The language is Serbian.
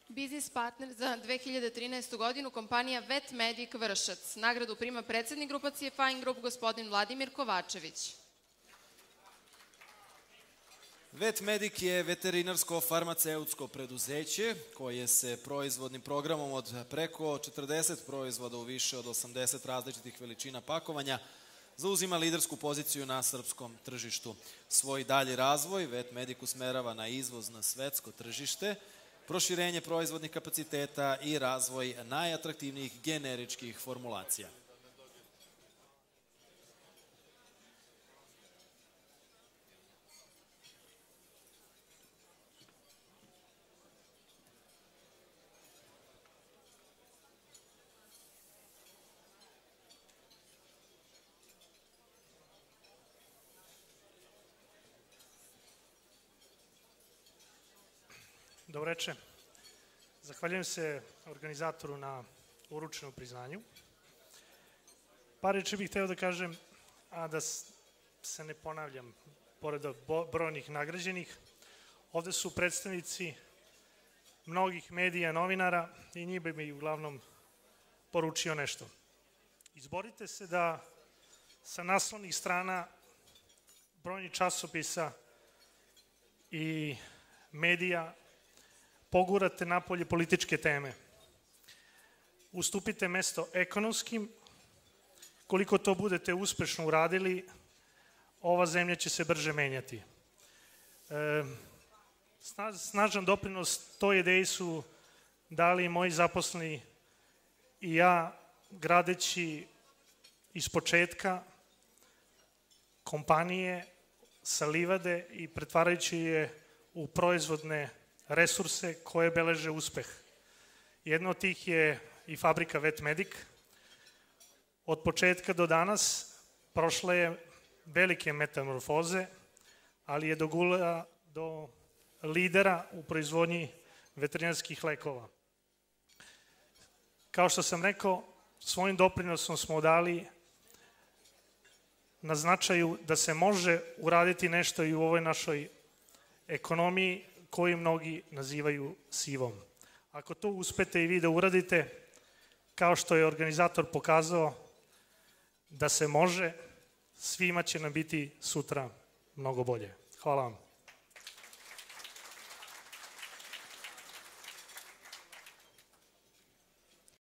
Biznis partner za 2013. godinu kompanija Vet Medic Vršac. Nagradu prima predsednik grupacije Fine Group, gospodin Vladimir Kovačević. Vet Medic je veterinarsko-farmaceutsko preduzeće koje se proizvodnim programom od preko 40 proizvoda u više od 80 različitih veličina pakovanja zauzima lidersku poziciju na srpskom tržištu. Svoj dalji razvoj Vet Medic usmerava na izvoz na svetsko tržište, proširenje proizvodnih kapaciteta i razvoj najatraktivnijih generičkih formulacija. Dobro veče. Zahvaljujem se organizatoru na uručenom priznanju. Par reči bih hteo da kažem, a da se ne ponavljam, pored brojnih nagrađenih. Ovde su predstavnici mnogih medija, novinara i njih bi mi uglavnom poručio nešto. Izborite se da sa naslovnih strana brojnih časopisa i medija pogurate napolje političke teme. Ustupite mesto ekonomskim. Koliko to budete uspešno uradili, ova zemlja će se brže menjati. Snažan doprinos toj ideji su dali moji zaposleni i ja, gradeći iz početka kompanije sa livade i pretvarajući je u proizvodne resurse koje beleže uspeh. Jedno od tih je i fabrika Vet Medic. Od početka do danas prošla je velike metamorfoze, ali je dogurala do lidera u proizvodnji veterinarskih lekova. Kao što sam rekao, svojim doprinosom smo dali na značaju da se može uraditi nešto i u ovoj našoj ekonomiji koju mnogi nazivaju sivom. Ako to uspete i vi da uradite, kao što je organizator pokazao da se može, svima će nam biti sutra mnogo bolje. Hvala vam.